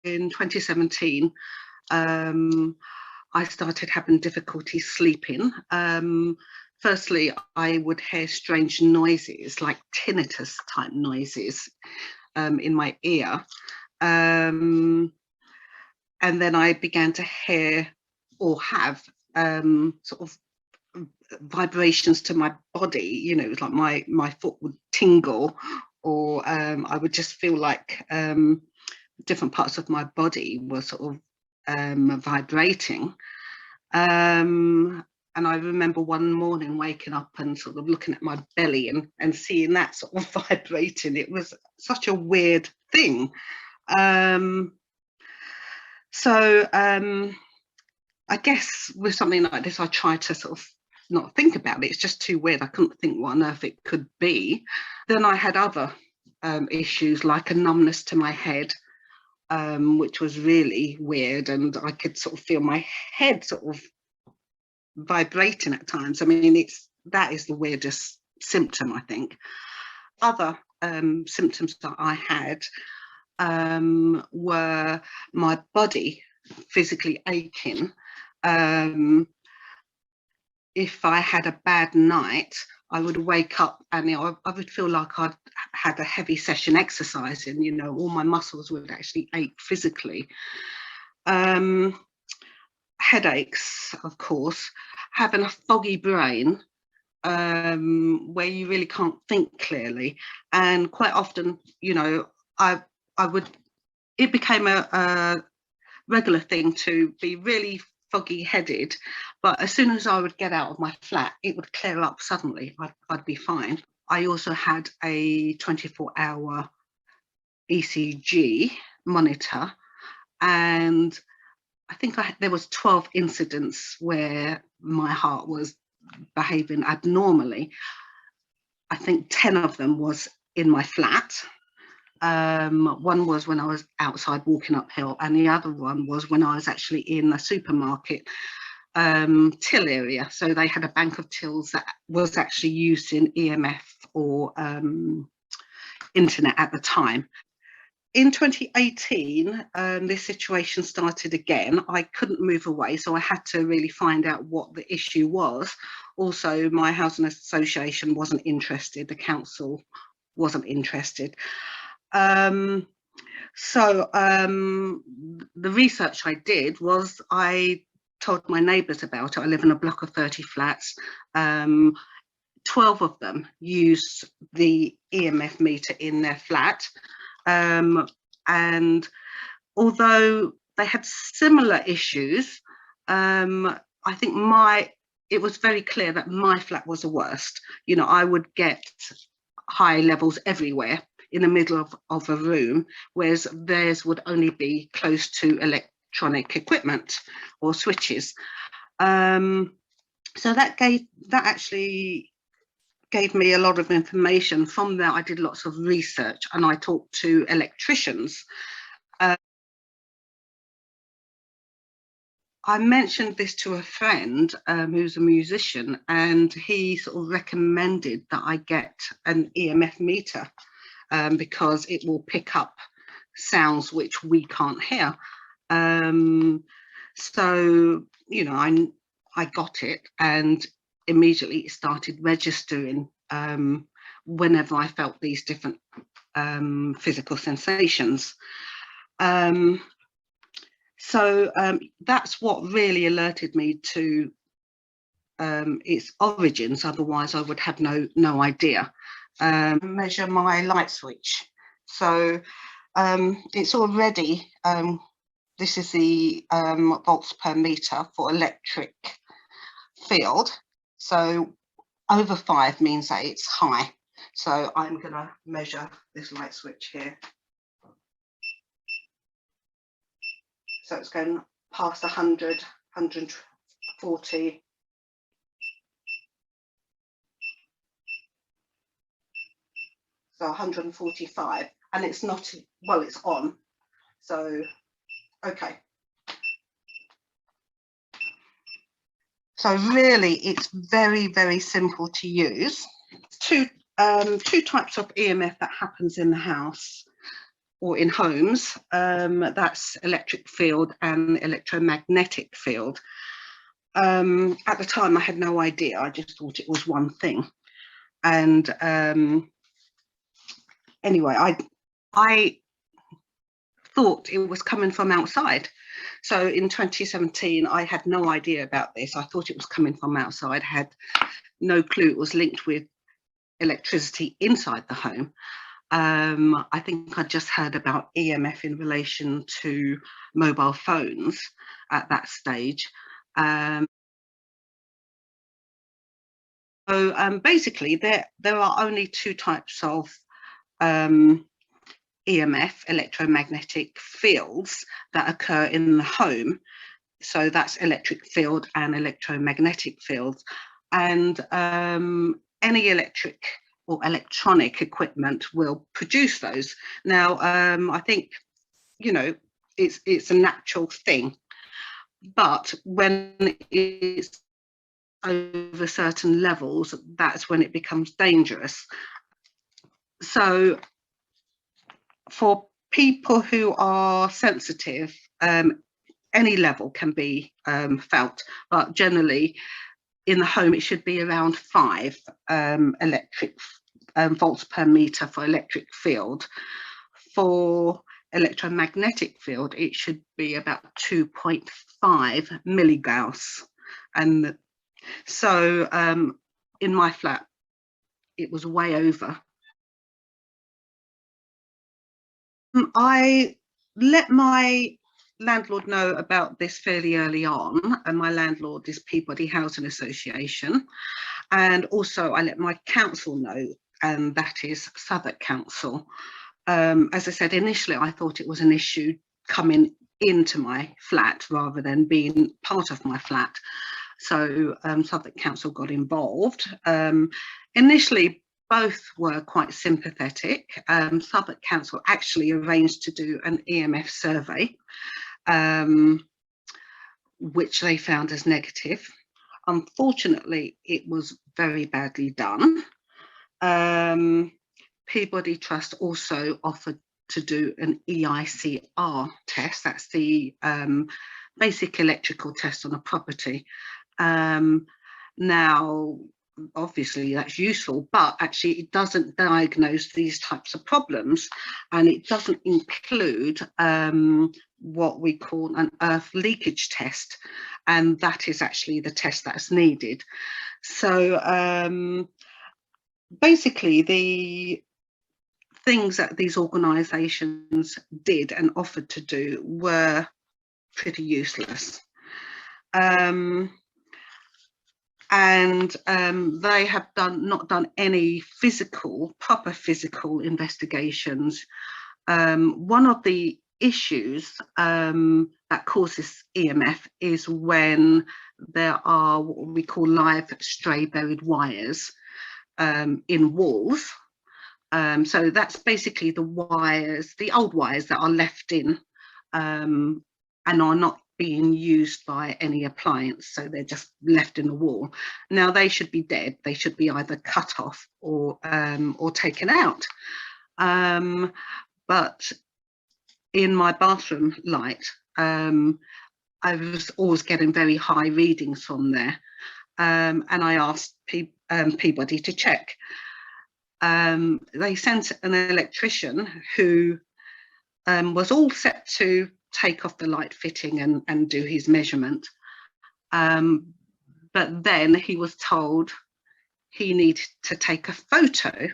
in 2017, I started having difficulty sleeping. Firstly, I would hear strange noises, like tinnitus type noises in my ear. And then I began to hear or have sort of vibrations to my body. You know, it was like my foot would tingle, or I would just feel like different parts of my body were sort of vibrating. And I remember one morning waking up and sort of looking at my belly and seeing that sort of vibrating. It was such a weird thing. So I guess with something like this, I try to sort of not think about it. It's just too weird. I couldn't think what on earth it could be. Then I had other issues, like a numbness to my head, which was really weird, and I could sort of feel my head sort of vibrating at times. I mean, that is the weirdest symptom, I think. Other symptoms that I had were my body physically aching. If I had a bad night, I would wake up and I would feel like I'd had a heavy session exercising, you know, all my muscles would actually ache physically. Headaches, of course, having a foggy brain, where you really can't think clearly. And quite often, you know, it became a regular thing to be really foggy headed, but as soon as I would get out of my flat, it would clear up suddenly. I'd be fine. I also had a 24-hour ECG monitor, and I think there was 12 incidents where my heart was behaving abnormally. I think 10 of them was in my flat. One was when I was outside walking uphill, and the other one was when I was actually in a supermarket till area. So they had a bank of tills that was actually used in EMF or internet at the time. In 2018, this situation started again. I couldn't move away, so I had to really find out what the issue was. Also, my housing association wasn't interested, the council wasn't interested. The research I did was I told my neighbours about it. I live in a block of 30 flats. 12 of them use the EMF meter in their flat. And although they had similar issues, I think it was very clear that my flat was the worst. You know, I would get high levels everywhere in the middle of a room, whereas theirs would only be close to electronic equipment or switches. So that actually gave me a lot of information. From there, I did lots of research and I talked to electricians. I mentioned this to a friend who's a musician, and he sort of recommended that I get an EMF meter because it will pick up sounds which we can't hear. So, you know, I got it, and immediately started registering whenever I felt these different physical sensations. So that's what really alerted me to its origins. Otherwise, I would have no idea. Measure my light switch. So it's already, this is the volts per meter for electric field. So over 5 means that it's high. So I'm going to measure this light switch here. So it's going past 100, 140. So 145, and it's not, well, it's on. So, okay. So really, it's very, very simple to use. Two types of EMF that happens in the house. or in homes, that's electric field and electromagnetic field. At the time, I had no idea. I just thought it was one thing. And anyway, I thought it was coming from outside. So in 2017, I had no idea about this. I thought it was coming from outside, had no clue it was linked with electricity inside the home. I think I just heard about EMF in relation to mobile phones at that stage. So basically, there are only two types of EMF, electromagnetic fields, that occur in the home. So that's electric field and electromagnetic fields. And any electric or electronic equipment will produce those. Now, I think, you know, it's a natural thing, but when it's over certain levels, that's when it becomes dangerous. So for people who are sensitive, any level can be felt, but generally in the home it should be around 5 electric volts per meter for electric field. For electromagnetic field, it should be about 2.5 milligauss. And so in my flat, it was way over. I let my landlord know about this fairly early on, and my landlord is Peabody Housing Association. And also I let my council know, and that is Southwark Council. As I said, initially I thought it was an issue coming into my flat rather than being part of my flat. So Southwark Council got involved. Initially, both were quite sympathetic. Southwark Council actually arranged to do an EMF survey, which they found as negative. Unfortunately, it was very badly done. Peabody Trust also offered to do an EICR test. That's the basic electrical test on a property. Now, obviously that's useful, but actually it doesn't diagnose these types of problems, and it doesn't include what we call an earth leakage test, and that is actually the test that's needed. So basically the things that these organisations did and offered to do were pretty useless. And they have not done any proper physical investigations. One of the issues that causes EMF is when there are what we call live stray buried wires in walls. So that's basically the wires, the old wires that are left in and are not being used by any appliance, so they're just left in the wall. Now they should be dead. They should be either cut off or taken out. But in my bathroom light, I was always getting very high readings from there, and I asked Peabody to check. They sent an electrician who was all set to take off the light fitting and do his measurement. But then he was told he needed to take a photo.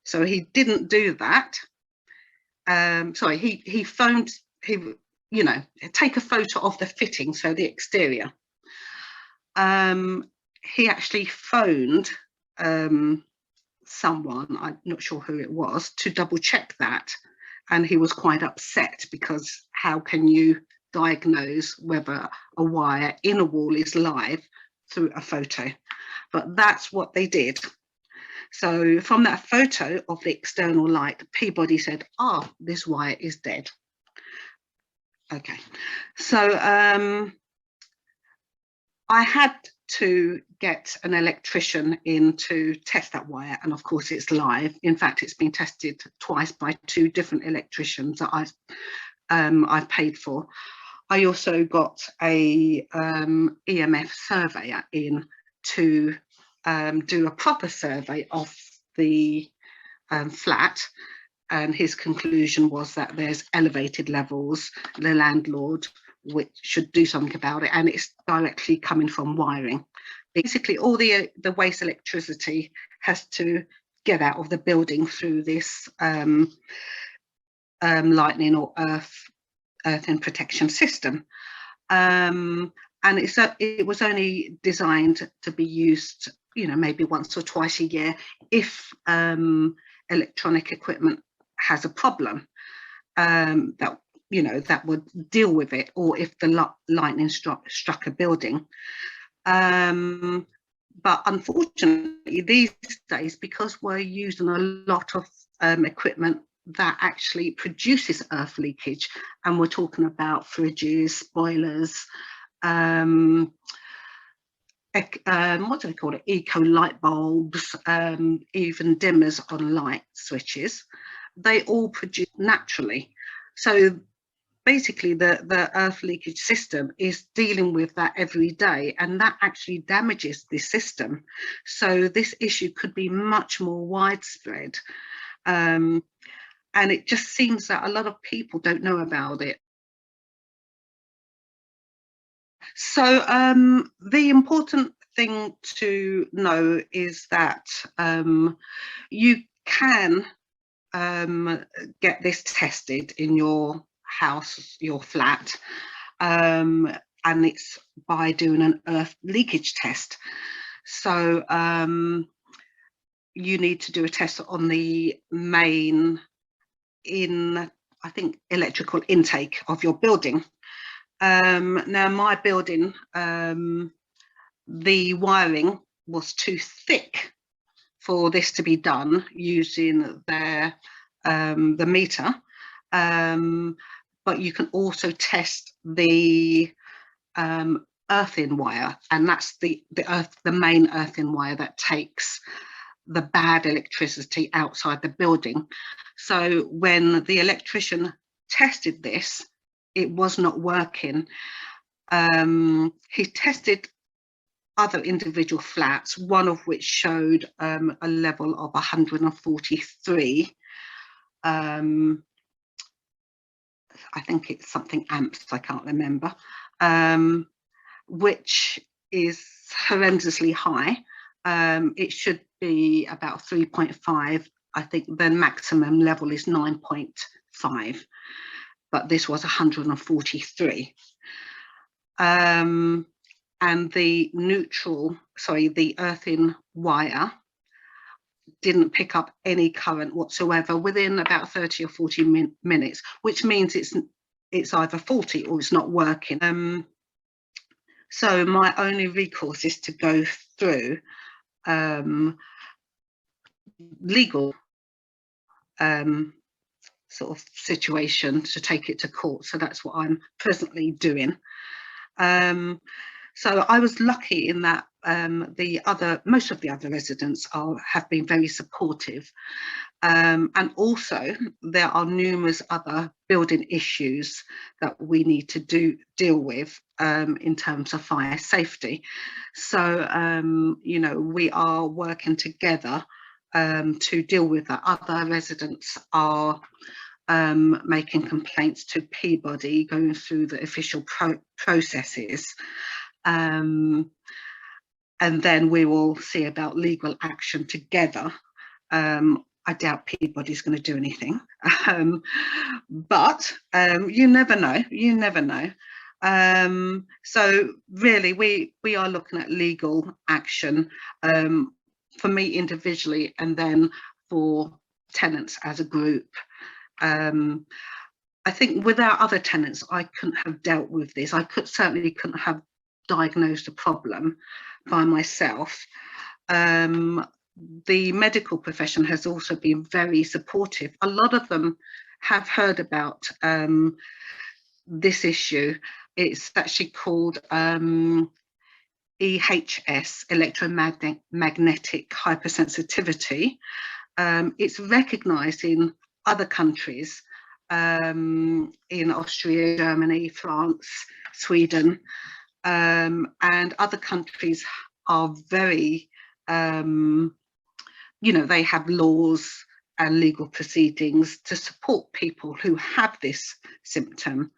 So he didn't do that. Sorry, he phoned, take a photo of the fitting, so the exterior. He actually phoned someone, I'm not sure who it was, to double check that. And he was quite upset because how can you diagnose whether a wire in a wall is live through a photo? But that's what they did. So from that photo of the external light, Peabody said, this wire is dead. Okay, so I had to get an electrician in to test that wire, and of course it's live. In fact, it's been tested twice by 2 different electricians that I've paid for. I also got a EMF surveyor in to do a proper survey of the flat, and his conclusion was that there's elevated levels. The landlord which should do something about it, and it's directly coming from wiring. Basically, all the waste electricity has to get out of the building through this lightning or earthing protection system. And it was only designed to be used, you know, maybe once or twice a year if electronic equipment has a problem, that, you know, that would deal with it, or if the lightning struck a building. But unfortunately, these days, because we're using a lot of equipment that actually produces earth leakage, and we're talking about fridges, boilers, what do they call it, eco light bulbs, even dimmers on light switches, they all produce naturally. So basically the earth leakage system is dealing with that every day, and that actually damages the system. So this issue could be much more widespread, and it just seems that a lot of people don't know about it. So the important thing to know is that you can get this tested in your house, your flat, and it's by doing an earth leakage test. So you need to do a test on the main, I think, electrical intake of your building. Now my building, the wiring was too thick for this to be done using the meter, but you can also test the earthing wire, and that's the main earthing wire that takes the bad electricity outside the building. So when the electrician tested this, it was not working. He tested other individual flats, one of which showed a level of 143. I think it's something amps, I can't remember, which is horrendously high. It should be about 3.5. I think the maximum level is 9.5, but this was 143. And the the earthing wire didn't pick up any current whatsoever within about 30 or 40 minutes, which means it's either faulty or it's not working. So my only recourse is to go through legal sort of situation to take it to court. So that's what I'm presently doing. So I was lucky in that most of the other residents have been very supportive, and also there are numerous other building issues that we need to deal with in terms of fire safety. So you know, we are working together to deal with that. Other residents are making complaints to Peabody, going through the official processes. And then we will see about legal action together. I doubt Peabody's going to do anything, but you never know. You never know. So really, we are looking at legal action, for me individually, and then for tenants as a group. I think without other tenants, I couldn't have dealt with this. I certainly couldn't have diagnosed a problem by myself. The medical profession has also been very supportive. A lot of them have heard about this issue. It's actually called EHS, electromagnetic hypersensitivity. It's recognised in other countries, in Austria, Germany, France, Sweden, and other countries are very, they have laws and legal proceedings to support people who have this symptom.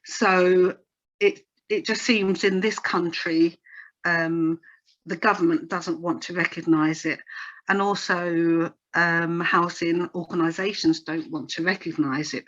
So it just seems in this country, the government doesn't want to recognise it, and also housing organisations don't want to recognise it.